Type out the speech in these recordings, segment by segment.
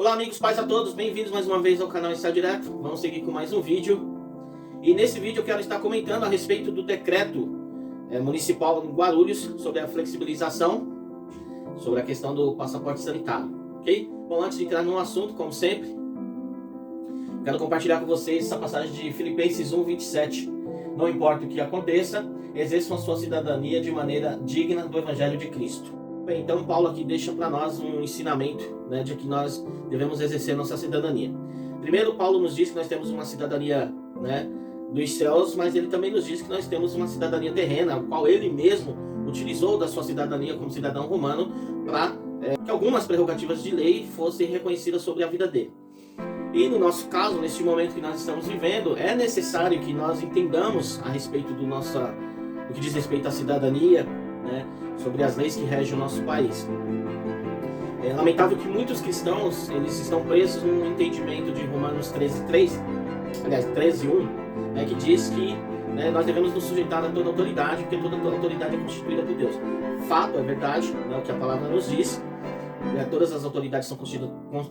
Olá amigos, paz a todos, bem-vindos mais uma vez ao canal Insight Direto. Vamos seguir com mais um vídeo. E nesse vídeo eu quero estar comentando a respeito do decreto municipal em Guarulhos sobre a flexibilização, sobre a questão do passaporte sanitário, ok? Bom, antes de entrar no assunto, como sempre, quero compartilhar com vocês essa passagem de Filipenses 1:27. Não importa o que aconteça, exerçam a sua cidadania de maneira digna do Evangelho de Cristo. Bem, então Paulo aqui deixa para nós um ensinamento, de que nós devemos exercer nossa cidadania. Primeiro, Paulo nos diz que nós temos uma cidadania, dos céus, mas ele também nos diz que nós temos uma cidadania terrena, a qual ele mesmo utilizou da sua cidadania como cidadão romano para que algumas prerrogativas de lei fossem reconhecidas sobre a vida dele. E no nosso caso, neste momento que nós estamos vivendo, é necessário que nós entendamos a respeito do que diz respeito à cidadania, sobre as leis que regem o nosso país. É lamentável que muitos cristãos eles estão presos no entendimento de Romanos 13:1, que diz que nós devemos nos sujeitar a toda autoridade, porque toda autoridade é constituída por Deus. Fato, é verdade, o que a palavra nos diz, todas as autoridades são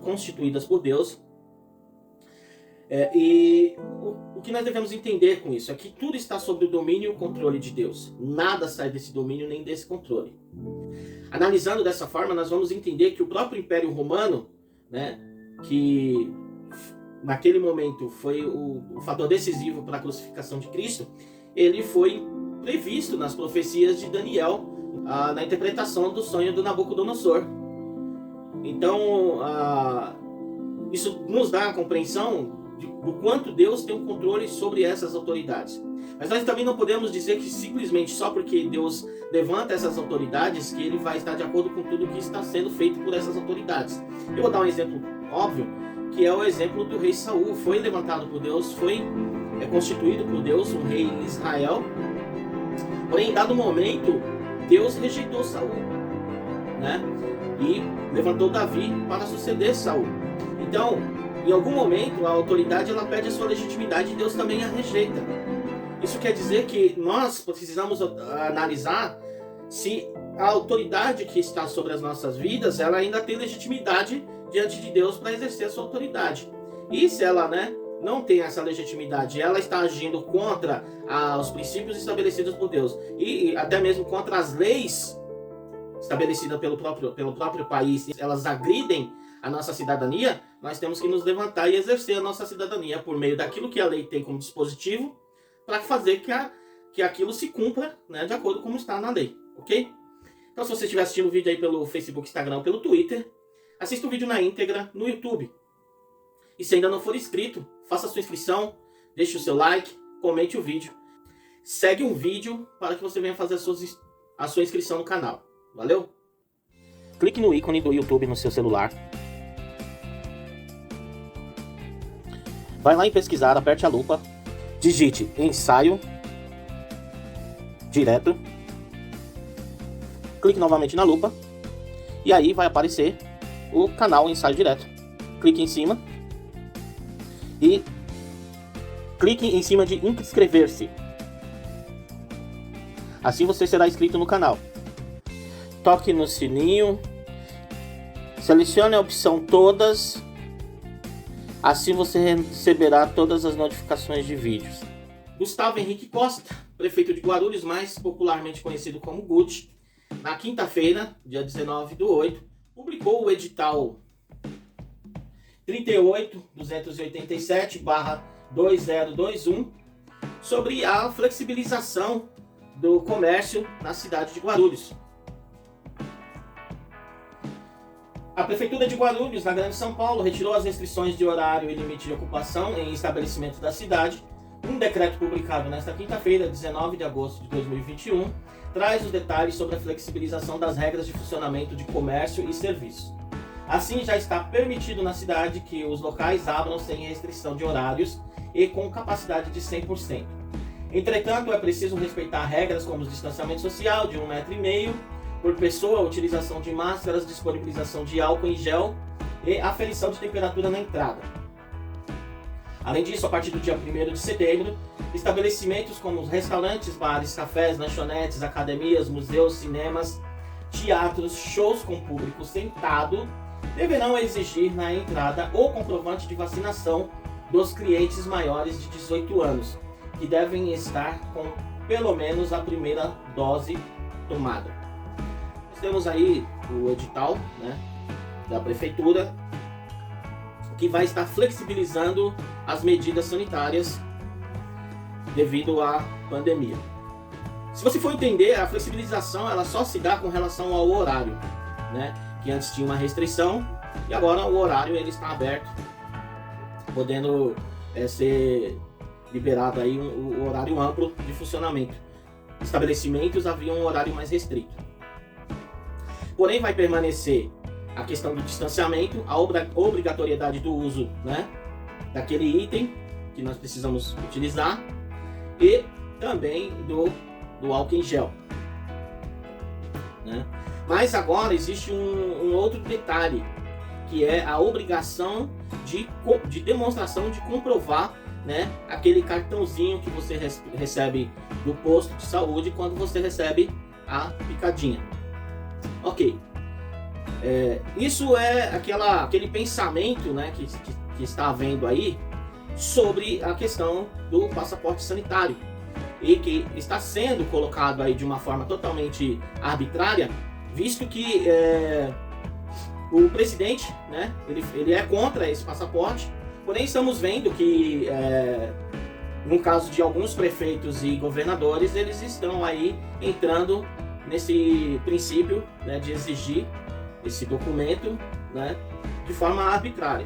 constituídas por Deus. E o que nós devemos entender com isso é que tudo está sob o domínio e o controle de Deus. Nada sai desse domínio nem desse controle. Analisando dessa forma, nós vamos entender que o próprio Império Romano, que naquele momento foi o fator decisivo para a crucificação de Cristo, ele foi previsto nas profecias de Daniel, na interpretação do sonho do Nabucodonosor. Então, isso nos dá a compreensão do quanto Deus tem um controle sobre essas autoridades. Mas nós também não podemos dizer que simplesmente só porque Deus levanta essas autoridades que ele vai estar de acordo com tudo que está sendo feito por essas autoridades. Eu vou dar um exemplo óbvio, que é o exemplo do rei Saul. Foi levantado por Deus, foi constituído por Deus um rei em Israel. Porém, em dado momento, Deus rejeitou Saul, e levantou Davi para suceder Saul. Então, em algum momento, a autoridade ela perde a sua legitimidade e Deus também a rejeita. Isso quer dizer que nós precisamos analisar se a autoridade que está sobre as nossas vidas, ela ainda tem legitimidade diante de Deus para exercer a sua autoridade. E se ela não tem essa legitimidade, ela está agindo contra os princípios estabelecidos por Deus e até mesmo contra as leis estabelecidas pelo próprio país, elas agridem a nossa cidadania, nós temos que nos levantar e exercer a nossa cidadania por meio daquilo que a lei tem como dispositivo para fazer que aquilo se cumpra, de acordo com como está na lei, ok? Então, se você estiver assistindo o vídeo aí pelo Facebook, Instagram ou pelo Twitter, assista o vídeo na íntegra no YouTube. E se ainda não for inscrito, faça a sua inscrição, deixe o seu like, comente o vídeo. Segue um vídeo para que você venha fazer a sua inscrição no canal. Valeu? Clique no ícone do YouTube no seu celular. Vai lá em pesquisar, aperte a lupa, digite ensaio direto, clique novamente na lupa e aí vai aparecer o canal Ensaio Direto. Clique em cima e clique em cima de inscrever-se. Assim você será inscrito no canal. Toque no sininho, selecione a opção todas. Assim você receberá todas as notificações de vídeos. Gustavo Henrique Costa, prefeito de Guarulhos, mais popularmente conhecido como Guti, na quinta-feira, dia 19/8, publicou o edital 38.287/2021 sobre a flexibilização do comércio na cidade de Guarulhos. A Prefeitura de Guarulhos, na Grande São Paulo, retirou as restrições de horário e limite de ocupação em estabelecimentos da cidade. Um decreto publicado nesta quinta-feira, 19 de agosto de 2021, traz os detalhes sobre a flexibilização das regras de funcionamento de comércio e serviços. Assim, já está permitido na cidade que os locais abram sem restrição de horários e com capacidade de 100%. Entretanto, é preciso respeitar regras como o distanciamento social de 1,5 m por pessoa, a utilização de máscaras, disponibilização de álcool em gel e aferição de temperatura na entrada. Além disso, a partir do dia 1º de setembro, estabelecimentos como restaurantes, bares, cafés, lanchonetes, academias, museus, cinemas, teatros, shows com público sentado deverão exigir na entrada o comprovante de vacinação dos clientes maiores de 18 anos, que devem estar com pelo menos a primeira dose tomada. Nós temos aí o edital, né, da prefeitura, que vai estar flexibilizando as medidas sanitárias devido à pandemia. Se você for entender, a flexibilização ela só se dá com relação ao horário, né, que antes tinha uma restrição e agora o horário ele está aberto, podendo ser liberado aí o horário amplo de funcionamento. Estabelecimentos haviam um horário mais restrito. Porém, vai permanecer a questão do distanciamento, a obrigatoriedade do uso, né, daquele item que nós precisamos utilizar e também do álcool em gel, né? Mas agora existe um outro detalhe, que é a obrigação de demonstração de comprovar, né, aquele cartãozinho que você recebe do posto de saúde quando você recebe a picadinha. Ok. Isso é aquele pensamento, né, que está havendo aí sobre a questão do passaporte sanitário e que está sendo colocado aí de uma forma totalmente arbitrária, visto que o presidente, né, ele é contra esse passaporte. Porém, estamos vendo que no caso de alguns prefeitos e governadores, eles estão aí entrando nesse princípio, né, de exigir esse documento, né, de forma arbitrária,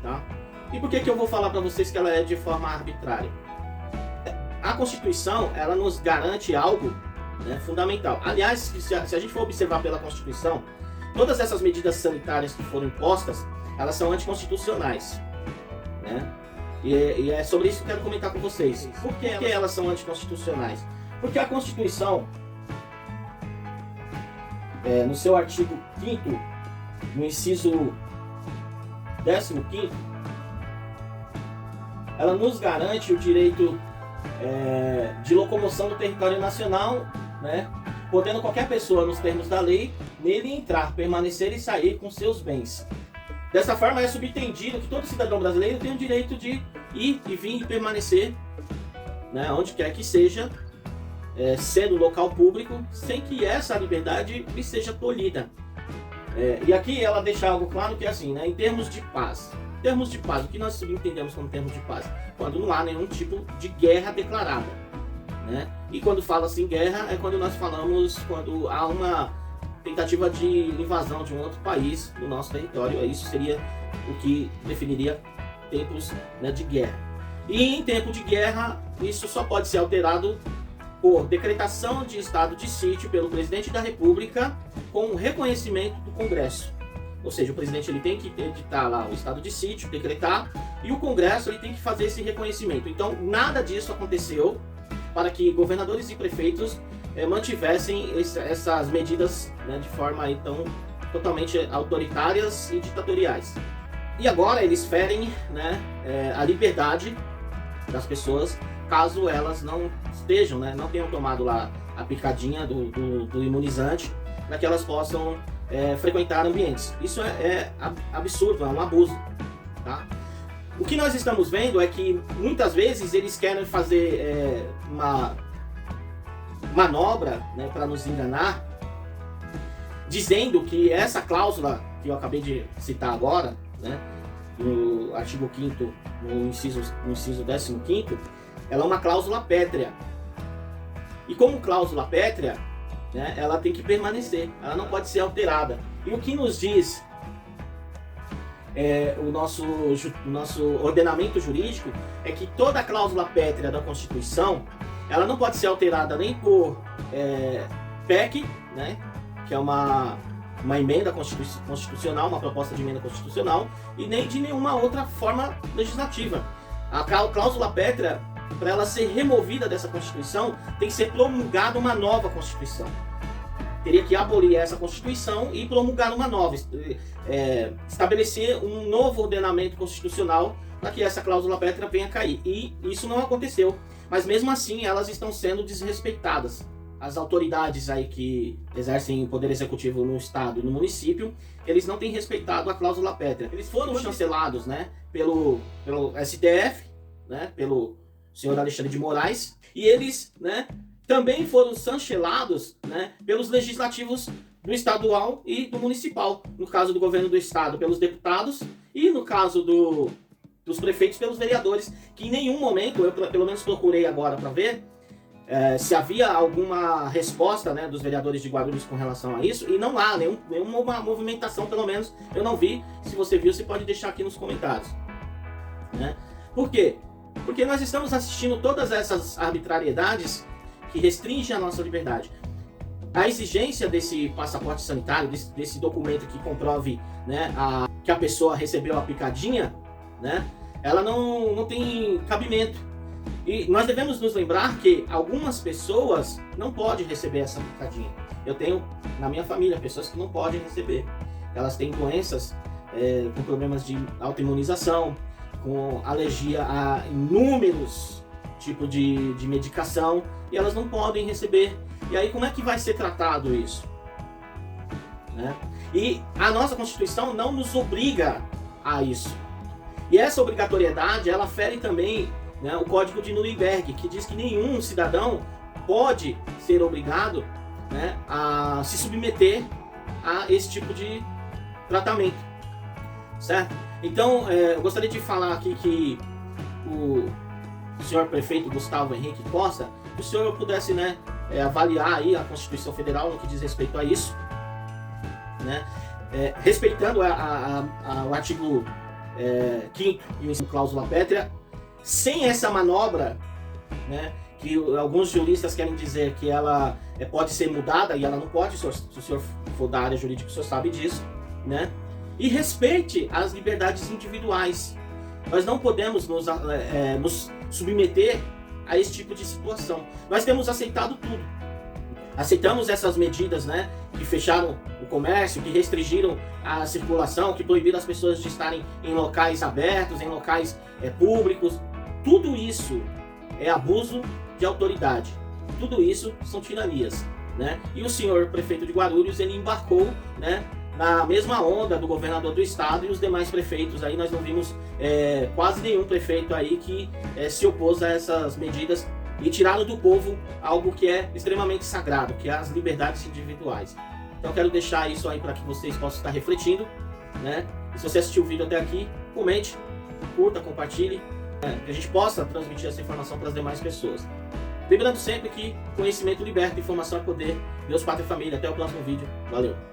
tá? E por que eu vou falar para vocês que ela é de forma arbitrária? A Constituição, ela nos garante algo, né, fundamental. Aliás, se a gente for observar pela Constituição, todas essas medidas sanitárias que foram impostas, elas são anticonstitucionais, né? E é sobre isso que eu quero comentar com vocês. Por que elas são anticonstitucionais? Porque a Constituição, no seu artigo 5º, no inciso 15º, ela nos garante o direito de locomoção do território nacional, né, podendo qualquer pessoa, nos termos da lei, nele entrar, permanecer e sair com seus bens. Dessa forma, é subentendido que todo cidadão brasileiro tem o direito de ir e vir e permanecer, né, onde quer que seja, sendo local público, sem que essa liberdade lhe seja tolhida. E aqui ela deixa algo claro que é assim, né, em termos de paz. Termos de paz, o que nós entendemos como termos de paz? Quando não há nenhum tipo de guerra declarada, né? E quando fala assim guerra, é quando nós falamos quando há uma tentativa de invasão de um outro país no nosso território. Isso seria o que definiria tempos, né, de guerra. E em tempo de guerra, isso só pode ser alterado por decretação de estado de sítio pelo presidente da República com reconhecimento do Congresso. Ou seja, o presidente ele tem que editar lá o estado de sítio, decretar, e o Congresso ele tem que fazer esse reconhecimento. Então, nada disso aconteceu para que governadores e prefeitos mantivessem essas medidas, né, de forma então totalmente autoritárias e ditatoriais. E agora eles ferem, né, a liberdade das pessoas caso elas não estejam, né, não tenham tomado lá a picadinha do imunizante, para que elas possam frequentar ambientes. Isso é absurdo, é um abuso, tá? O que nós estamos vendo é que muitas vezes eles querem fazer uma manobra, né, para nos enganar, dizendo que essa cláusula que eu acabei de citar agora, né, no artigo 5º, no inciso 15º, ela é uma cláusula pétrea. E como cláusula pétrea, né, ela tem que permanecer, ela não pode ser alterada. E o que nos diz o nosso ordenamento jurídico é que toda a cláusula pétrea da Constituição, ela não pode ser alterada nem por PEC, né, que é uma emenda constitucional, uma proposta de emenda constitucional, e nem de nenhuma outra forma legislativa. A cláusula pétrea, para ela ser removida dessa Constituição, tem que ser promulgada uma nova Constituição. Teria que abolir essa Constituição e promulgar uma nova, estabelecer um novo ordenamento constitucional para que essa cláusula pétrea venha a cair. E isso não aconteceu. Mas mesmo assim, elas estão sendo desrespeitadas as autoridades aí que exercem o poder executivo no estado e no município, eles não têm respeitado a cláusula pétrea. Eles foram chancelados, né, pelo STF, né, pelo senhor Alexandre de Moraes, e eles, né, também foram chancelados, né, pelos legislativos do estadual e do municipal. No caso do governo do estado, pelos deputados, e no caso dos prefeitos, pelos vereadores, que em nenhum momento, eu pelo menos procurei agora para ver, se havia alguma resposta, né, dos vereadores de Guarulhos com relação a isso, e não há nenhuma movimentação, pelo menos eu não vi. Se você viu, você pode deixar aqui nos comentários, né? Por quê? Porque nós estamos assistindo todas essas arbitrariedades que restringem a nossa liberdade. A exigência desse passaporte sanitário, desse documento que comprove, né, que a pessoa recebeu a picadinha, né, ela não tem cabimento. E nós devemos nos lembrar que algumas pessoas não podem receber essa picadinha. Eu tenho na minha família pessoas que não podem receber. Elas têm doenças com problemas de autoimunização, com alergia a inúmeros tipos de medicação, e elas não podem receber. E aí como é que vai ser tratado isso? Né? E a nossa Constituição não nos obriga a isso. E essa obrigatoriedade, ela fere também, né, o Código de Nuremberg, que diz que nenhum cidadão pode ser obrigado, né, a se submeter a esse tipo de tratamento, certo? Então, eu gostaria de falar aqui que o senhor prefeito Gustavo Henrique Costa, que o senhor pudesse, né, avaliar aí a Constituição Federal no que diz respeito a isso, né, respeitando o artigo 5º e a cláusula pétrea, sem essa manobra, né, que alguns juristas querem dizer que ela pode ser mudada, e ela não pode, se o senhor for da área jurídica, o senhor sabe disso, né? E respeite as liberdades individuais. Nós não podemos nos submeter a esse tipo de situação. Nós temos aceitado tudo. Aceitamos essas medidas, né, que fecharam o comércio, que restringiram a circulação, que proibiram as pessoas de estarem em locais abertos, em locais públicos. Tudo isso é abuso de autoridade. Tudo isso são tiranias, né? E o senhor prefeito de Guarulhos, ele embarcou, né, na mesma onda do governador do estado e os demais prefeitos. Aí nós não vimos quase nenhum prefeito aí que se opôs a essas medidas e tiraram do povo algo que é extremamente sagrado, que é as liberdades individuais. Então eu quero deixar isso aí para que vocês possam estar refletindo, né? E se você assistiu o vídeo até aqui, comente, curta, compartilhe, que a gente possa transmitir essa informação para as demais pessoas. Lembrando sempre que conhecimento liberta, informação é poder. Deus, Pátria e Família. Até o próximo vídeo. Valeu!